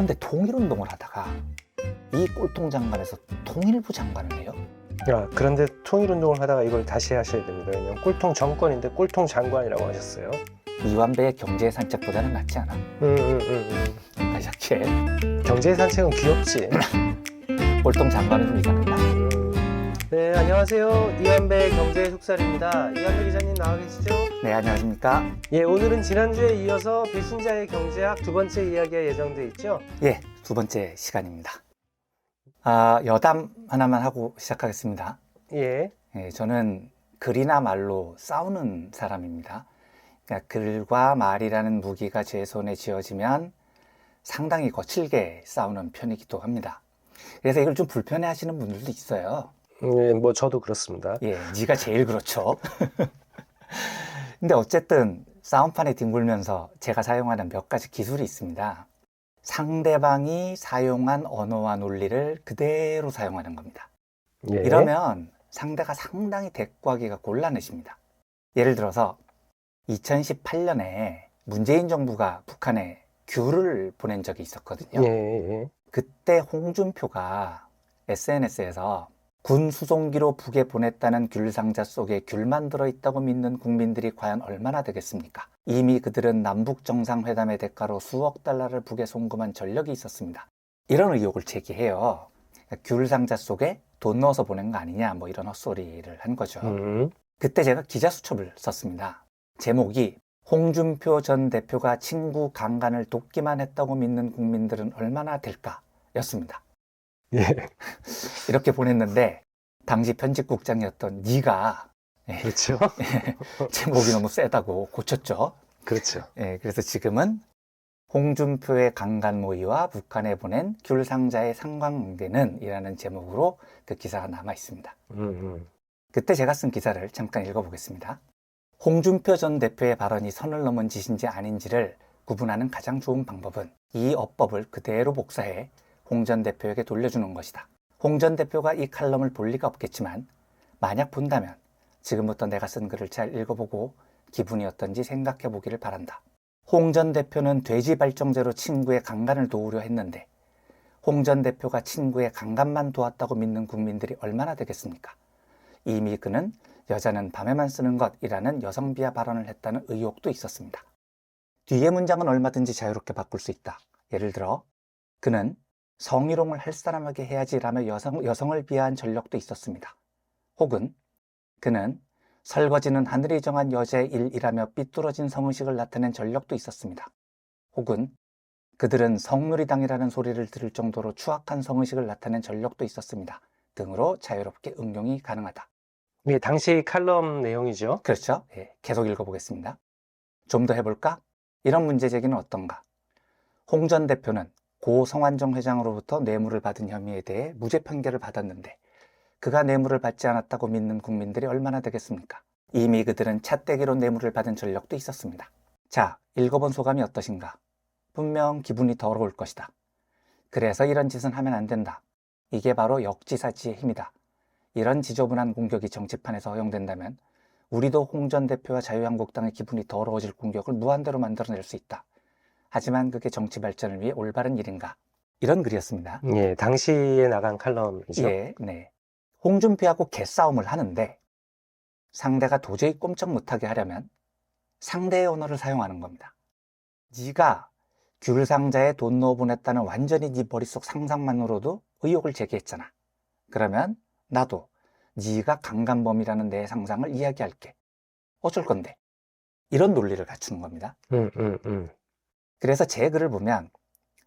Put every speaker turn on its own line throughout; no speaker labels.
그런데 통일운동을 하다가 이 꼴통 장관에서 통일부 장관을 해요?
야, 그런데 통일운동을 하다가 이걸 다시 하셔야 됩니다. 왜냐면 꼴통 정권인데 꼴통 장관이라고 하셨어요.
이완배의 경제 산책보다는 낫지 않아? 다시 할게.
경제 산책은 귀엽지.
꼴통 장관은 좀 이상했나?
네, 안녕하세요. 이완배 경제 속살입니다. 이완배 기자님 나와 계시죠?
네, 안녕하십니까?
예, 오늘은 지난주에 이어서 배신자의 경제학 두 번째 이야기가 예정돼 있죠?
예, 두 번째 시간입니다. 여담 하나만 하고 시작하겠습니다.
예.
예, 저는 글이나 말로 싸우는 사람입니다. 그러니까 글과 말이라는 무기가 제 손에 쥐어지면 상당히 거칠게 싸우는 편이기도 합니다. 그래서 이걸 좀 불편해 하시는 분들도 있어요.
예, 뭐 저도 그렇습니다.
예, 네가 제일 그렇죠. 근데 어쨌든 싸움판에 뒹굴면서 제가 사용하는 몇 가지 기술이 있습니다. 상대방이 사용한 언어와 논리를 그대로 사용하는 겁니다.
예.
이러면 상대가 상당히 대꾸하기가 곤란해집니다. 예를 들어서 2018년에 문재인 정부가 북한에 귤을 보낸 적이 있었거든요.
예.
그때 홍준표가 SNS에서 군 수송기로 북에 보냈다는 귤 상자 속에 귤만 들어있다고 믿는 국민들이 과연 얼마나 되겠습니까? 이미 그들은 남북 정상회담의 대가로 수억 달러를 북에 송금한 전력이 있었습니다. 이런 의혹을 제기해요. 귤 상자 속에 돈 넣어서 보낸 거 아니냐, 뭐 이런 헛소리를 한 거죠. 그때 제가 기자수첩을 썼습니다. 제목이 홍준표 전 대표가 친구 강간을 돕기만 했다고 믿는 국민들은 얼마나 될까? 였습니다.
예.
이렇게 보냈는데 당시 편집국장이었던 네가
그렇죠.
제목이 너무 세다고 고쳤죠.
그렇죠.
예, 그래서 지금은 홍준표의 강간 모의와 북한에 보낸 귤 상자의 상관관계는 이라는 제목으로 그 기사가 남아 있습니다. 그때 제가 쓴 기사를 잠깐 읽어보겠습니다. 홍준표 전 대표의 발언이 선을 넘은 짓인지 아닌지를 구분하는 가장 좋은 방법은 이 어법을 그대로 복사해 홍 전 대표에게 돌려주는 것이다. 홍 전 대표가 이 칼럼을 볼 리가 없겠지만 만약 본다면 지금부터 내가 쓴 글을 잘 읽어보고 기분이 어떤지 생각해 보기를 바란다. 홍 전 대표는 돼지 발정제로 친구의 강간을 도우려 했는데 홍 전 대표가 친구의 강간만 도왔다고 믿는 국민들이 얼마나 되겠습니까? 이미 그는 여자는 밤에만 쓰는 것이라는 여성 비하 발언을 했다는 의혹도 있었습니다. 뒤의 문장은 얼마든지 자유롭게 바꿀 수 있다. 예를 들어 그는 성희롱을 할 사람에게 해야지라며 여성을 비하한 전력도 있었습니다. 혹은 그는 설거지는 하늘이 정한 여자의 일이라며 삐뚤어진 성의식을 나타낸 전력도 있었습니다. 혹은 그들은 성누리당이라는 소리를 들을 정도로 추악한 성의식을 나타낸 전력도 있었습니다. 등으로 자유롭게 응용이 가능하다.
예, 당시 칼럼 내용이죠.
그렇죠? 예, 계속 읽어보겠습니다. 좀 더 해볼까? 이런 문제 제기는 어떤가? 홍 전 대표는 고 성완종 회장으로부터 뇌물을 받은 혐의에 대해 무죄 판결을 받았는데 그가 뇌물을 받지 않았다고 믿는 국민들이 얼마나 되겠습니까? 이미 그들은 차떼기로 뇌물을 받은 전력도 있었습니다. 자, 읽어본 소감이 어떠신가? 분명 기분이 더러울 것이다. 그래서 이런 짓은 하면 안 된다. 이게 바로 역지사지의 힘이다. 이런 지저분한 공격이 정치판에서 허용된다면 우리도 홍 전 대표와 자유한국당의 기분이 더러워질 공격을 무한대로 만들어낼 수 있다. 하지만 그게 정치 발전을 위해 올바른 일인가? 이런 글이었습니다.
예, 당시에 나간 칼럼이죠.
예, 네. 홍준표하고 개싸움을 하는데 상대가 도저히 꼼짝 못하게 하려면 상대의 언어를 사용하는 겁니다. 네가 귤 상자에 돈 넣어 보냈다는 완전히 네 머릿속 상상만으로도 의혹을 제기했잖아. 그러면 나도 네가 강간범이라는 내 상상을 이야기할게. 어쩔 건데? 이런 논리를 갖추는 겁니다. 그래서 제 글을 보면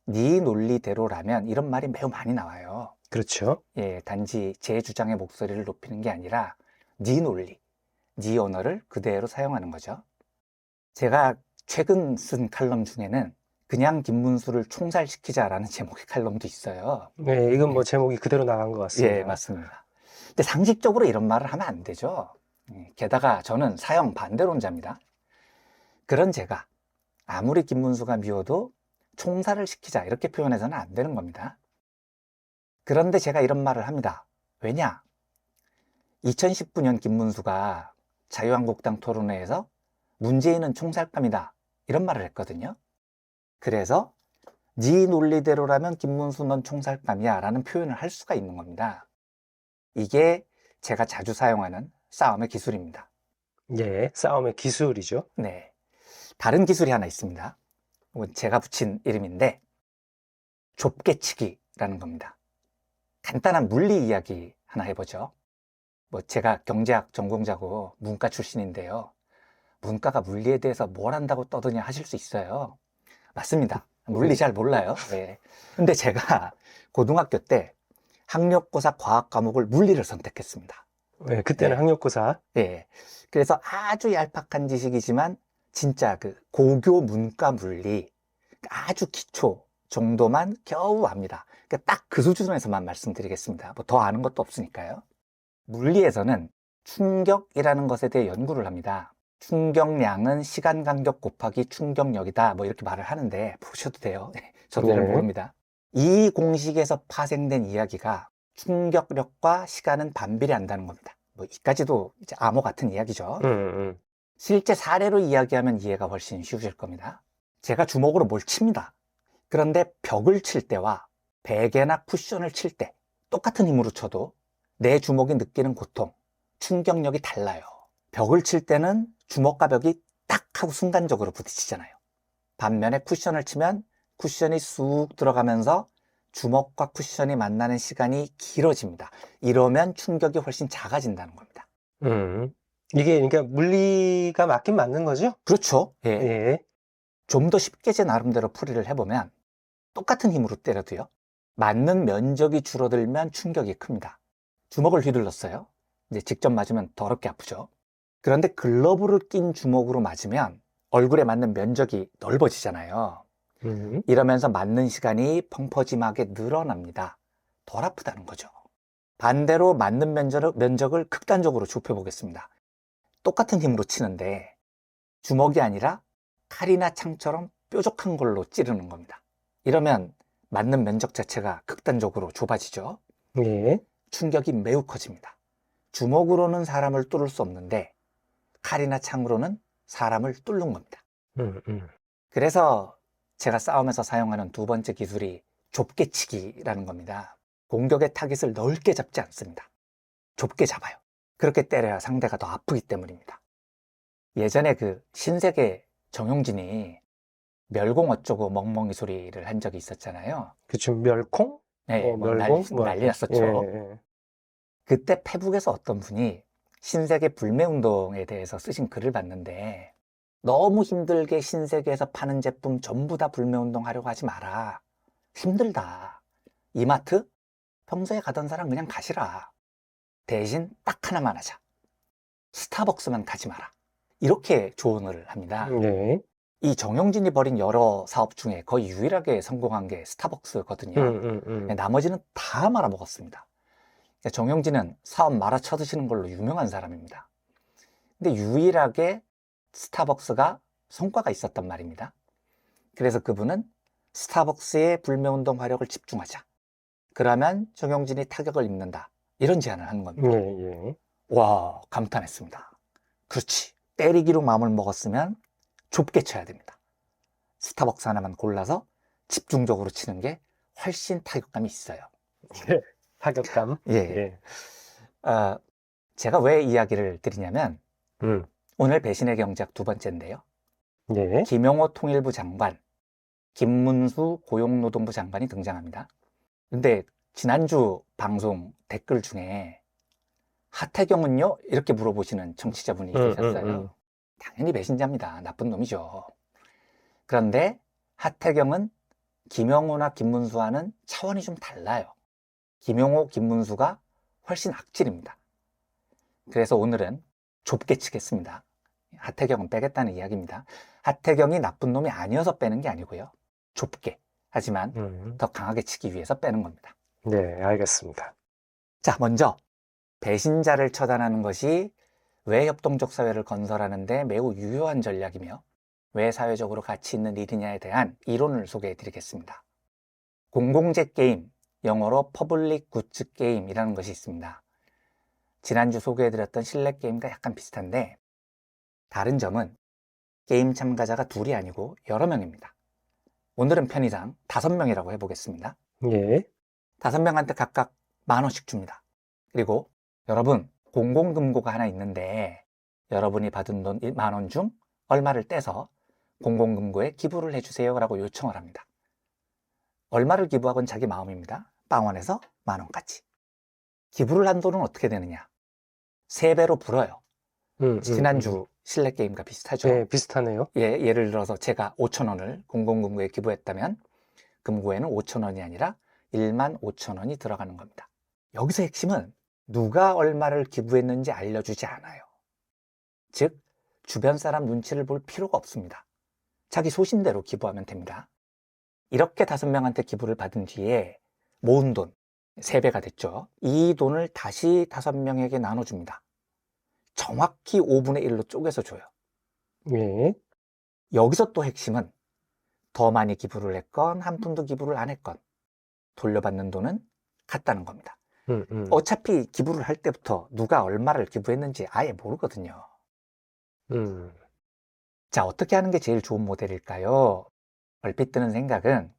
네 논리대로라면 이런 말이 매우 많이 나와요.
그렇죠.
예, 단지 제 주장의 목소리를 높이는 게 아니라 네 논리, 네 언어를 그대로 사용하는 거죠. 제가 최근 쓴 칼럼 중에는 그냥 김문수를 총살시키자라는 제목의 칼럼도 있어요.
네, 이건 뭐 제목이 그대로 나간 것 같습니다.
예, 맞습니다. 근데 상식적으로 이런 말을 하면 안 되죠. 게다가 저는 사형 반대론자입니다. 그런 제가 아무리 김문수가 미워도 총살을 시키자 이렇게 표현해서는 안 되는 겁니다. 그런데 제가 이런 말을 합니다. 왜냐? 2019년 김문수가 자유한국당 토론회에서 문재인은 총살감이다 이런 말을 했거든요. 그래서 네 논리대로라면 김문수 넌 총살감이야 라는 표현을 할 수가 있는 겁니다. 이게 제가 자주 사용하는 싸움의 기술입니다.
예, 싸움의 기술이죠.
네. 다른 기술이 하나 있습니다. 이건 제가 붙인 이름인데 좁게치기라는 겁니다. 간단한 물리 이야기 하나 해보죠. 뭐 제가 경제학 전공자고 문과 출신인데요. 문과가 물리에 대해서 뭘 한다고 떠드냐 하실 수 있어요. 맞습니다. 물리 잘 몰라요. 네. 근데 제가 고등학교 때 학력고사 과학 과목을 물리를 선택했습니다.
네, 그때는
네.
학력고사.
예. 그래서 아주 얄팍한 지식이지만 진짜 그 고교 문과 물리 아주 기초 정도만 겨우 압니다. 그러니까 딱 그 수준에서만 말씀드리겠습니다. 뭐 더 아는 것도 없으니까요. 물리에서는 충격이라는 것에 대해 연구를 합니다. 충격량은 시간 간격 곱하기 충격력이다. 뭐 이렇게 말을 하는데 보셔도 돼요. 저도 잘
네.
모릅니다. 이 공식에서 파생된 이야기가 충격력과 시간은 반비례한다는 겁니다. 뭐 이까지도 이제 암호 같은 이야기죠. 실제 사례로 이야기하면 이해가 훨씬 쉬우실 겁니다. 제가 주먹으로 뭘 칩니다. 그런데 벽을 칠 때와 베개나 쿠션을 칠 때 똑같은 힘으로 쳐도 내 주먹이 느끼는 고통, 충격력이 달라요. 벽을 칠 때는 주먹과 벽이 딱 하고 순간적으로 부딪히잖아요. 반면에 쿠션을 치면 쿠션이 쑥 들어가면서 주먹과 쿠션이 만나는 시간이 길어집니다. 이러면 충격이 훨씬 작아진다는 겁니다.
이게 그러니까 물리가 맞긴 맞는 거죠?
그렇죠. 예.
예.
좀 더 쉽게 제 나름대로 풀이를 해보면 똑같은 힘으로 때려도요. 맞는 면적이 줄어들면 충격이 큽니다. 주먹을 휘둘렀어요. 이제 직접 맞으면 더럽게 아프죠. 그런데 글러브를 낀 주먹으로 맞으면 얼굴에 맞는 면적이 넓어지잖아요. 이러면서 맞는 시간이 펑퍼짐하게 늘어납니다. 덜 아프다는 거죠. 반대로 맞는 면적을 극단적으로 좁혀보겠습니다. 똑같은 힘으로 치는데 주먹이 아니라 칼이나 창처럼 뾰족한 걸로 찌르는 겁니다. 이러면 맞는 면적 자체가 극단적으로 좁아지죠.
예.
충격이 매우 커집니다. 주먹으로는 사람을 뚫을 수 없는데 칼이나 창으로는 사람을 뚫는 겁니다. 그래서 제가 싸움에서 사용하는 두 번째 기술이 좁게 치기라는 겁니다. 공격의 타깃을 넓게 잡지 않습니다. 좁게 잡아요. 그렇게 때려야 상대가 더 아프기 때문입니다. 예전에 그 신세계 정용진이 멸공 어쩌고 멍멍이 소리를 한 적이 있었잖아요.
그쵸, 멸콩?
네,
멸공?
난리 났었죠.
예.
그때 페북에서 어떤 분이 신세계 불매운동에 대해서 쓰신 글을 봤는데 너무 힘들게 신세계에서 파는 제품 전부 다 불매운동 하려고 하지 마라. 힘들다. 이마트? 평소에 가던 사람 그냥 가시라. 대신 딱 하나만 하자. 스타벅스만 가지 마라. 이렇게 조언을 합니다.
예.
이 정용진이 벌인 여러 사업 중에 거의 유일하게 성공한 게 스타벅스거든요. 나머지는 다 말아먹었습니다. 정용진은 사업 말아쳐 드시는 걸로 유명한 사람입니다. 근데 유일하게 스타벅스가 성과가 있었단 말입니다. 그래서 그분은 스타벅스의 불매운동 화력을 집중하자. 그러면 정용진이 타격을 입는다. 이런 제안을 하는 겁니다.
예.
와, 감탄했습니다. 그렇지. 때리기로 마음을 먹었으면 좁게 쳐야 됩니다. 스타벅스 하나만 골라서 집중적으로 치는 게 훨씬 타격감이 있어요.
타격감.
예. 제가 왜 이야기를 드리냐면 오늘 배신의 경제학 두 번째인데요.
예.
김용호 통일부 장관, 김문수 고용노동부 장관이 등장합니다. 근데 지난주 방송 댓글 중에 하태경은요? 이렇게 물어보시는 청취자분이 계셨어요. 당연히 배신자입니다. 나쁜 놈이죠. 그런데 하태경은 김용호나 김문수와는 차원이 좀 달라요. 김용호, 김문수가 훨씬 악질입니다. 그래서 오늘은 좁게 치겠습니다. 하태경은 빼겠다는 이야기입니다. 하태경이 나쁜 놈이 아니어서 빼는 게 아니고요. 좁게, 하지만 더 강하게 치기 위해서 빼는 겁니다.
네, 알겠습니다.
자, 먼저 배신자를 처단하는 것이 왜 협동적 사회를 건설하는 데 매우 유효한 전략이며 왜 사회적으로 가치 있는 일이냐에 대한 이론을 소개해 드리겠습니다. 공공재 게임, 영어로 퍼블릭 굿즈 게임이라는 것이 있습니다. 지난주 소개해드렸던 실내 게임과 약간 비슷한데 다른 점은 게임 참가자가 둘이 아니고 여러 명입니다. 오늘은 편의상 5명이라고 해보겠습니다.
예.
5명한테 각각 10,000원씩 줍니다. 그리고 여러분, 공공금고가 하나 있는데 여러분이 받은 돈 10,000원 중 얼마를 떼서 공공금고에 기부를 해주세요 라고 요청을 합니다. 얼마를 기부하건 자기 마음입니다. 빵원에서 10,000원까지. 기부를 한 돈은 어떻게 되느냐? 3배로 불어요. 지난주 실내게임과 비슷하죠?
네, 비슷하네요.
예, 예를 들어서 제가 5,000원을 공공금고에 기부했다면 금고에는 5,000원이 아니라 15,000원이 들어가는 겁니다. 여기서 핵심은 누가 얼마를 기부했는지 알려주지 않아요. 즉, 주변 사람 눈치를 볼 필요가 없습니다. 자기 소신대로 기부하면 됩니다. 이렇게 5명한테 기부를 받은 뒤에 모은 돈, 3배가 됐죠. 이 돈을 다시 5명에게 나눠줍니다. 정확히 5분의 1로 쪼개서 줘요.
예.
여기서 또 핵심은 더 많이 기부를 했건 한 푼도 기부를 안 했건 돌려받는 돈은 같다는 겁니다. 어차피 기부를 할 때부터 누가 얼마를 기부했는지 아예 모르거든요. 자, 어떻게 하는 게 제일 좋은 모델일까요? 얼핏 드는 생각은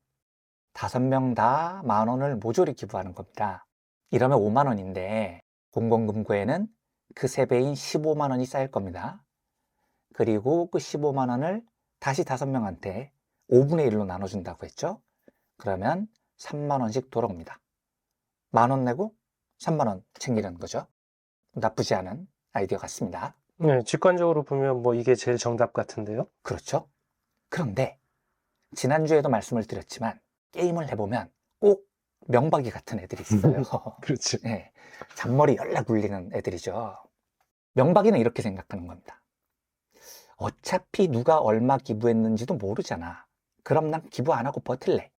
5명 다 10,000원을 모조리 기부하는 겁니다. 이러면 50,000원인데 공공금고에는 그 3배인 150,000원이 쌓일 겁니다. 그리고 그 150,000원을 다시 5명한테 5분의 1로 나눠준다고 했죠? 그러면 30,000원씩 돌아옵니다. 10,000원 내고 30,000원 챙기는 거죠. 나쁘지 않은 아이디어 같습니다.
네, 직관적으로 보면 뭐 이게 제일 정답 같은데요?
그렇죠? 그런데 지난주에도 말씀을 드렸지만 게임을 해보면 꼭 명박이 같은 애들이 있어요.
그렇지.
네, 잔머리 연락 울리는 애들이죠. 명박이는 이렇게 생각하는 겁니다. 어차피 누가 얼마 기부했는지도 모르잖아. 그럼 난 기부 안 하고 버틸래.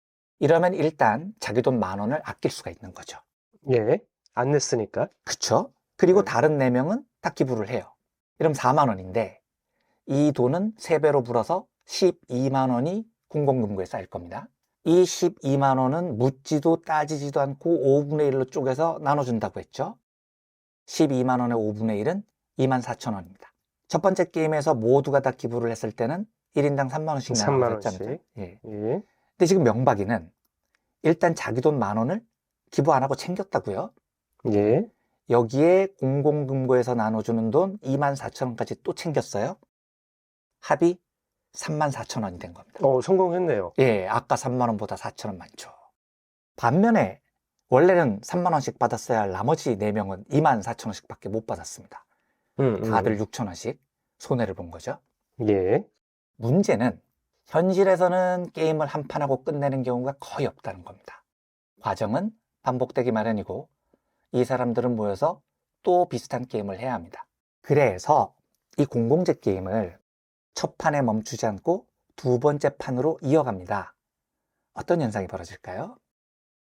이러면 일단 자기 돈 10,000원을 아낄 수가 있는 거죠.
예. 안 냈으니까.
그쵸? 그리고
네.
다른 4명은 다 기부를 해요. 이러면 40,000원인데 이 돈은 3배로 불어서 120,000원이 공공금고에 쌓일 겁니다. 이 120,000원은 묻지도 따지지도 않고 5분의 1로 쪼개서 나눠준다고 했죠. 120,000원의 5분의 1은 24,000원입니다. 첫 번째 게임에서 모두가 다 기부를 했을 때는 1인당 30,000원씩
30,000원씩.
예.
예.
근데 지금 명박이는 일단 자기 돈 10,000원을 기부 안 하고 챙겼다고요.
예.
여기에 공공금고에서 나눠주는 돈 24,000원까지 또 챙겼어요. 합이 34,000원이 된 겁니다.
성공했네요.
예, 아까 30,000원보다 4,000원 많죠. 반면에 원래는 30,000원씩 받았어야 할 나머지 4명은 24,000원씩 밖에 못 받았습니다. 다들 6,000원씩 손해를 본 거죠.
예.
문제는 현실에서는 게임을 한 판 하고 끝내는 경우가 거의 없다는 겁니다. 과정은 반복되기 마련이고 이 사람들은 모여서 또 비슷한 게임을 해야 합니다. 그래서 이 공공재 게임을 첫 판에 멈추지 않고 2번째 판으로 이어갑니다. 어떤 현상이 벌어질까요?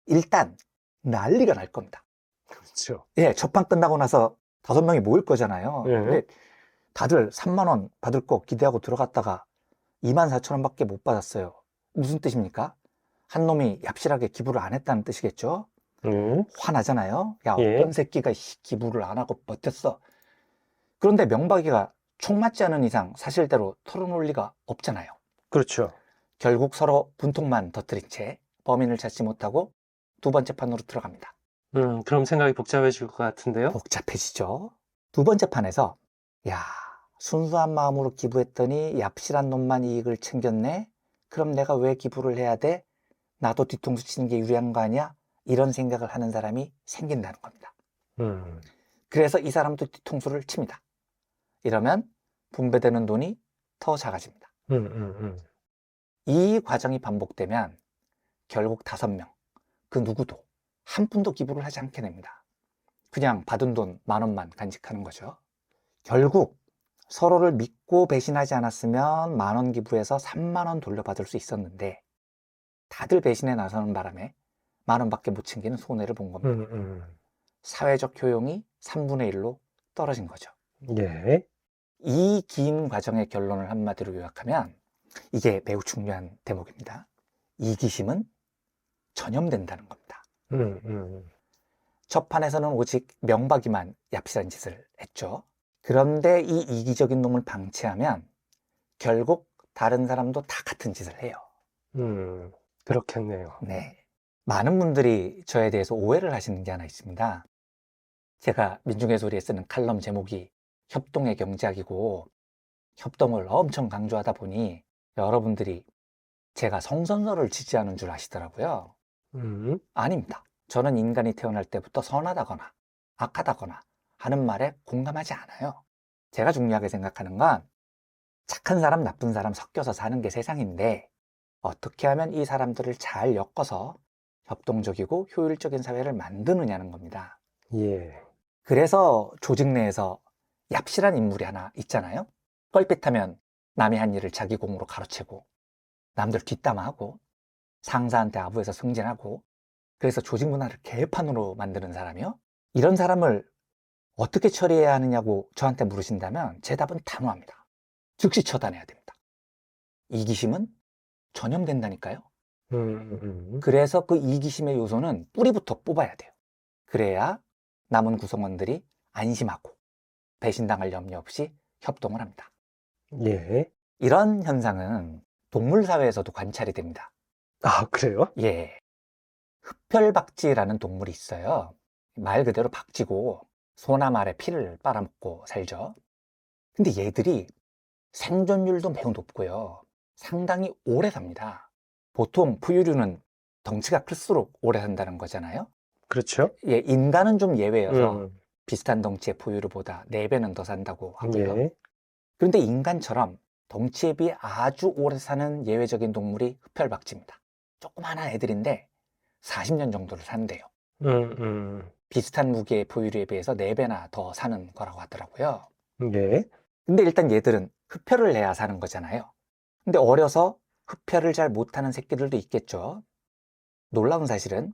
일단 난리가 날 겁니다.
그렇죠.
예, 첫 판 끝나고 나서 5명이 모일 거잖아요.
예.
근데 다들 30,000원 받을 거 기대하고 들어갔다가 24,000원밖에 못 받았어요. 무슨 뜻입니까? 한 놈이 얍실하게 기부를 안 했다는 뜻이겠죠? 화나잖아요. 야,
예.
어떤 새끼가 기부를 안 하고 버텼어. 그런데 명박이가 총 맞지 않은 이상 사실대로 털어놓을 리가 없잖아요.
그렇죠.
결국 서로 분통만 터뜨린 채 범인을 찾지 못하고 2번째 판으로 들어갑니다.
그럼 생각이 복잡해질 것 같은데요?
복잡해지죠. 2번째 판에서 야, 순수한 마음으로 기부했더니 얍실한 놈만 이익을 챙겼네. 그럼 내가 왜 기부를 해야 돼? 나도 뒤통수 치는 게 유리한 거 아니야? 이런 생각을 하는 사람이 생긴다는 겁니다. 그래서 이 사람도 뒤통수를 칩니다. 이러면 분배되는 돈이 더 작아집니다. 이 과정이 반복되면 결국 5명, 그 누구도 한 푼도 기부를 하지 않게 됩니다. 그냥 받은 돈 10,000원만 간직하는 거죠. 결국 서로를 믿고 배신하지 않았으면 10,000원 기부해서 30,000원 돌려받을 수 있었는데 다들 배신에 나서는 바람에 10,000원밖에 못 챙기는 손해를 본 겁니다. 사회적 효용이 3분의 1로 떨어진 거죠.
예.
이 긴 과정의 결론을 한마디로 요약하면 이게 매우 중요한 대목입니다. 이기심은 전염된다는 겁니다. 첫 판에서는 오직 명박이만 얍실한 짓을 했죠. 그런데 이 이기적인 놈을 방치하면 결국 다른 사람도 다 같은 짓을 해요.
그렇겠네요.
네. 많은 분들이 저에 대해서 오해를 하시는 게 하나 있습니다. 제가 민중의 소리에 쓰는 칼럼 제목이 협동의 경제학이고 협동을 엄청 강조하다 보니 여러분들이 제가 성선설을 지지하는 줄 아시더라고요.
음,
아닙니다. 저는 인간이 태어날 때부터 선하다거나 악하다거나 하는 말에 공감하지 않아요. 제가 중요하게 생각하는 건 착한 사람, 나쁜 사람 섞여서 사는 게 세상인데 어떻게 하면 이 사람들을 잘 엮어서 협동적이고 효율적인 사회를 만드느냐는 겁니다.
예.
그래서 조직 내에서 얍실한 인물이 하나 있잖아요. 뻘빛하면 남이 한 일을 자기 공으로 가로채고 남들 뒷담화하고 상사한테 아부해서 승진하고 그래서 조직 문화를 개판으로 만드는 사람이요. 이런 사람을 어떻게 처리해야 하느냐고 저한테 물으신다면 제 답은 단호합니다. 즉시 처단해야 됩니다. 이기심은 전염된다니까요. 그래서 그 이기심의 요소는 뿌리부터 뽑아야 돼요. 그래야 남은 구성원들이 안심하고 배신당할 염려 없이 협동을 합니다.
예.
이런 현상은 동물 사회에서도 관찰이 됩니다.
아, 그래요?
예. 흡혈박쥐라는 동물이 있어요. 말 그대로 박쥐고 소나 말의 피를 빨아먹고 살죠. 근데 얘들이 생존율도 매우 높고요. 상당히 오래 삽니다. 보통 포유류는 덩치가 클수록 오래 산다는 거잖아요.
그렇죠?
예, 인간은 좀 예외여서
음,
비슷한 덩치의 포유류보다 4배는 더 산다고 하고요.
예.
그런데 인간처럼 덩치에 비해 아주 오래 사는 예외적인 동물이 흡혈박쥐입니다. 조그마한 애들인데 40년 정도를 산대요. 비슷한 무게의 포유류에 비해서 4배나 더 사는 거라고 하더라고요.
예.
근데 일단 얘들은 흡혈을 해야 사는 거잖아요. 근데 어려서 흡혈을 잘 못하는 새끼들도 있겠죠. 놀라운 사실은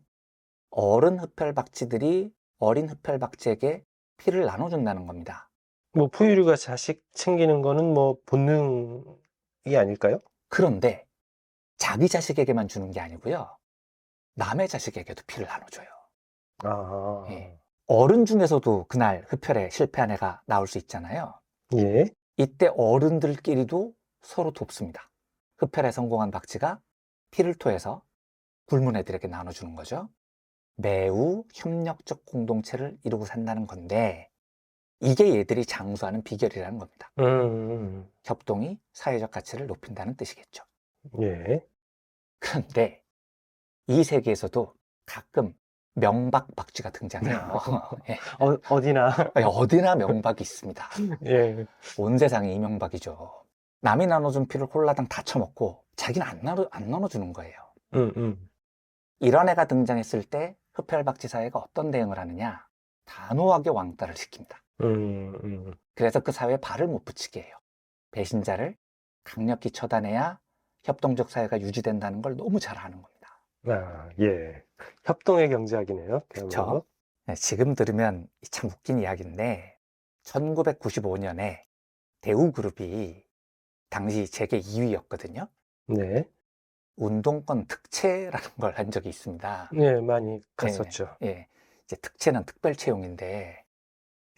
어른 흡혈박쥐들이 어린 흡혈박쥐에게 피를 나눠준다는 겁니다.
뭐, 포유류가 자식 챙기는 거는 뭐, 본능이 아닐까요?
그런데 자기 자식에게만 주는 게 아니고요. 남의 자식에게도 피를 나눠줘요.
아,
예. 어른 중에서도 그날 흡혈에 실패한 애가 나올 수 있잖아요.
예.
이때 어른들끼리도 서로 돕습니다. 흡혈에 성공한 박쥐가 피를 토해서 굶은 애들에게 나눠주는 거죠. 매우 협력적 공동체를 이루고 산다는 건데 이게 얘들이 장수하는 비결이라는 겁니다. 협동이 사회적 가치를 높인다는 뜻이겠죠.
예.
그런데 이 세계에서도 가끔 명박 박쥐가 등장해요. 예.
어디나.
어디나 명박이 있습니다.
예.
온 세상이 이명박이죠. 남이 나눠준 피를 홀라당 다 처먹고 자기는 안 나눠주는 거예요. 이런 애가 등장했을 때 흡혈박쥐 사회가 어떤 대응을 하느냐? 단호하게 왕따를 시킵니다. 그래서 그 사회에 발을 못 붙이게 해요. 배신자를 강력히 처단해야 협동적 사회가 유지된다는 걸 너무 잘 아는 겁니다.
아, 예. 협동의 경제학이네요.
그렇죠? 네, 지금 들으면 참 웃긴 이야기인데 1995년에 대우그룹이 당시 세계 2위였거든요.
네.
운동권 특채라는 걸 한 적이 있습니다.
네, 많이 갔었죠.
예, 이제 특채는 특별 채용인데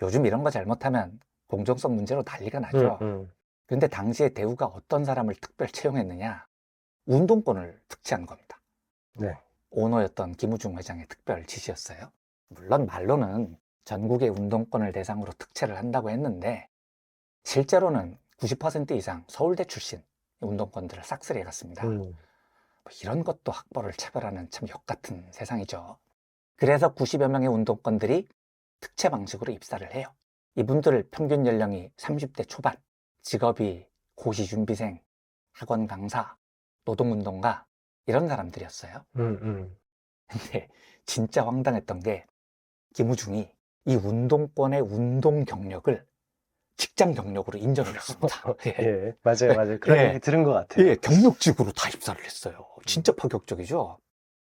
요즘 이런 거 잘못하면 공정성 문제로 난리가 나죠. 그런데 당시에 대우가 어떤 사람을 특별 채용했느냐? 운동권을 특채한 겁니다.
네.
오너였던 김우중 회장의 특별 지시였어요. 물론 말로는 전국의 운동권을 대상으로 특채를 한다고 했는데 실제로는 90% 이상 서울대 출신 운동권들을 싹쓸이 해갔습니다. 뭐 이런 것도 학벌을 차별하는 참 역같은 세상이죠. 그래서 90여 명의 운동권들이 특채 방식으로 입사를 해요. 이분들 평균 연령이 30대 초반, 직업이 고시 준비생, 학원 강사, 노동운동가 이런 사람들이었어요. 근데 진짜 황당했던 게 김우중이 이 운동권의 운동 경력을 직장 경력으로 인정을 했습니다.
예, 맞아요. 그런 얘기 들은 것 같아요.
예, 경력직으로 다 입사를 했어요. 진짜 파격적이죠.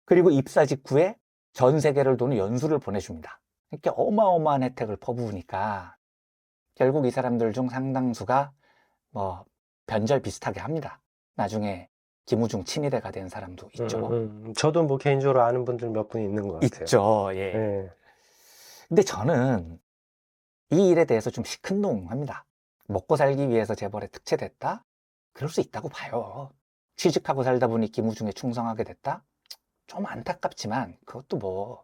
그리고 입사 직후에 전 세계를 도는 연수를 보내줍니다. 이렇게 어마어마한 혜택을 퍼부으니까 결국 이 사람들 중 상당수가 뭐 변절 비슷하게 합니다. 나중에 김우중 친위대가 된 사람도 있죠.
저도 뭐 개인적으로 아는 분들 몇 분 있는 것 같아요.
있죠. 예.
예.
근데 저는 이 일에 대해서 좀 시큰둥합니다. 먹고 살기 위해서 재벌에 특채됐다? 그럴 수 있다고 봐요. 취직하고 살다 보니 김우중에 충성하게 됐다? 좀 안타깝지만 그것도 뭐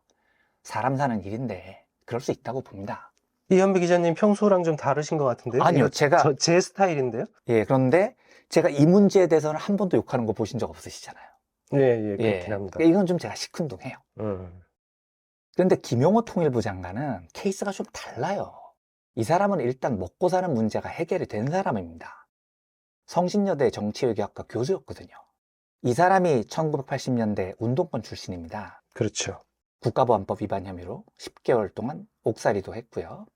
사람 사는 일인데 그럴 수 있다고 봅니다.
이현배 기자님 평소랑 좀 다르신 것 같은데요?
아니요,
이거 제 스타일인데요?
예, 그런데 제가 이 문제에 대해서는 한 번도 욕하는 거 보신 적 없으시잖아요.
예, 그렇긴 합니다.
그러니까 이건 좀 제가 시큰둥해요. 그런데 김용호 통일부 장관은 케이스가 좀 달라요. 이 사람은 일단 먹고 사는 문제가 해결이 된 사람입니다. 성신여대 정치외교학과 교수였거든요. 이 사람이 1980년대 운동권 출신입니다.
그렇죠.
국가보안법 위반 혐의로 10개월 동안 옥살이도 했고요.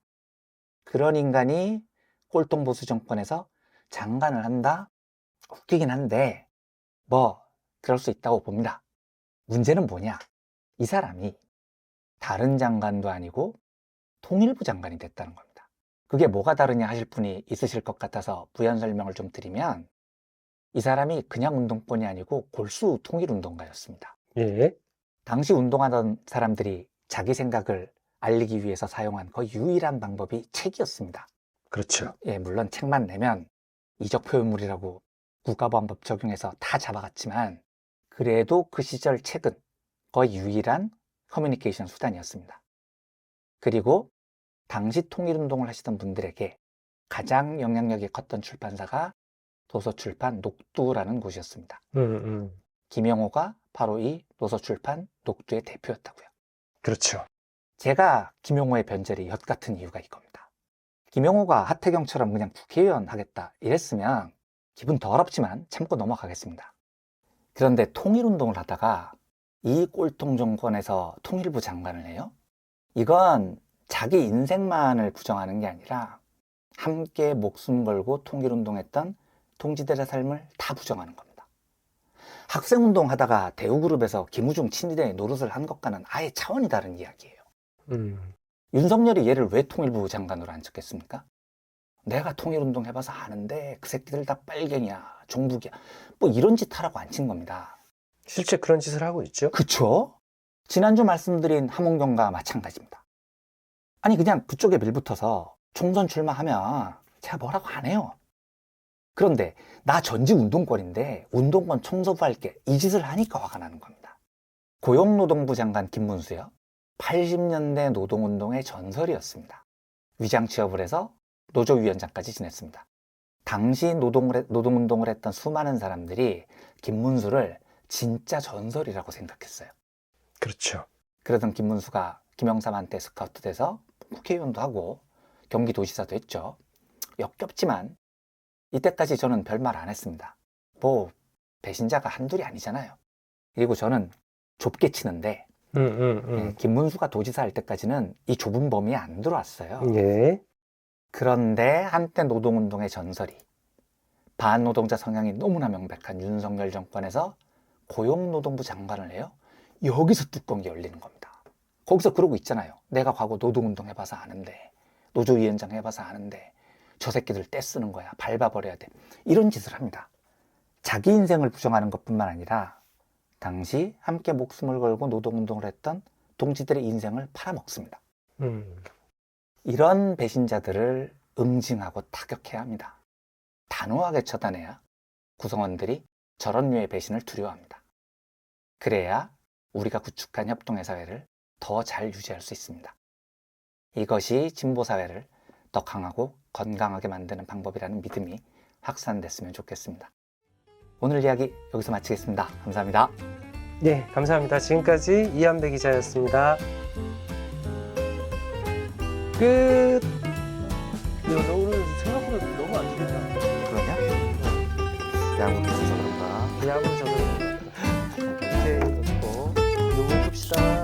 그런 인간이 꼴통보수 정권에서 장관을 한다? 웃기긴 한데 뭐 그럴 수 있다고 봅니다. 문제는 뭐냐? 이 사람이 다른 장관도 아니고 통일부 장관이 됐다는 겁니다. 그게 뭐가 다르냐 하실 분이 있으실 것 같아서 부연 설명을 좀 드리면 이 사람이 그냥 운동권이 아니고 골수 통일운동가였습니다.
예.
당시 운동하던 사람들이 자기 생각을 알리기 위해서 사용한 거의 유일한 방법이 책이었습니다.
그렇죠.
예, 물론 책만 내면 이적 표현물이라고 국가보안법 적용해서 다 잡아갔지만 그래도 그 시절 책은 거의 유일한 커뮤니케이션 수단이었습니다. 그리고 당시 통일운동을 하시던 분들에게 가장 영향력이 컸던 출판사가 도서출판 녹두라는 곳이었습니다. 김영호가 바로 이 도서출판 녹두의 대표였다고요.
그렇죠.
제가 김용호의 변절이 엿같은 이유가 이겁니다. 김용호가 하태경처럼 그냥 국회의원 하겠다 이랬으면 기분 더럽지만 참고 넘어가겠습니다. 그런데 통일운동을 하다가 이 꼴통 정권에서 통일부 장관을 해요? 이건 자기 인생만을 부정하는 게 아니라 함께 목숨 걸고 통일운동했던 동지들의 삶을 다 부정하는 겁니다. 학생운동 하다가 대우그룹에서 김우중 친위대 노릇을 한 것과는 아예 차원이 다른 이야기예요. 윤석열이 얘를 왜 통일부 장관으로 앉혔겠습니까? 내가 통일운동 해봐서 아는데 그 새끼들 다 빨갱이야, 종북이야, 뭐 이런 짓 하라고 앉힌 겁니다.
실제 그런 짓을 하고 있죠.
그쵸? 지난주 말씀드린 함원경과 마찬가지입니다. 아니 그냥 그쪽에 밀붙어서 총선 출마하면 제가 뭐라고 안 해요. 그런데 나 전직 운동권인데 운동권 청소부할게 이 짓을 하니까 화가 나는 겁니다. 고용노동부 장관 김문수요. 80년대 노동운동의 전설이었습니다. 위장 취업을 해서 노조위원장까지 지냈습니다. 당시 노동운동을 했던 수많은 사람들이 김문수를 진짜 전설이라고 생각했어요.
그렇죠.
그러던 김문수가 김영삼한테 스카우트 돼서 국회의원도 하고 경기도지사도 했죠. 역겹지만 이때까지 저는 별말 안 했습니다. 뭐 배신자가 한둘이 아니잖아요. 그리고 저는 좁게 치는데 김문수가 도지사 할 때까지는 이 좁은 범위에 안 들어왔어요.
예.
그런데 한때 노동운동의 전설이 반노동자 성향이 너무나 명백한 윤석열 정권에서 고용노동부 장관을 해요. 여기서 뚜껑이 열리는 겁니다. 거기서 그러고 있잖아요. 내가 과거 노동운동 해봐서 아는데, 노조위원장 해봐서 아는데 저 새끼들 떼쓰는 거야. 밟아버려야 돼. 이런 짓을 합니다. 자기 인생을 부정하는 것뿐만 아니라 당시 함께 목숨을 걸고 노동운동을 했던 동지들의 인생을 팔아먹습니다. 이런 배신자들을 응징하고 타격해야 합니다. 단호하게 처단해야 구성원들이 저런 류의 배신을 두려워합니다. 그래야 우리가 구축한 협동의 사회를 더 잘 유지할 수 있습니다. 이것이 진보사회를 더 강하고 건강하게 만드는 방법이라는 믿음이 확산됐으면 좋겠습니다. 오늘 이야기 여기서 마치겠습니다. 감사합니다.
네, 감사합니다. 지금까지 이한배 기자였습니다. 끝. 야, 너 오늘 생각보다 너무 안 좋겠다.
그러냐? 야구 있어서 그런가?
야구 저도 이제 놓고 요거 봅시다.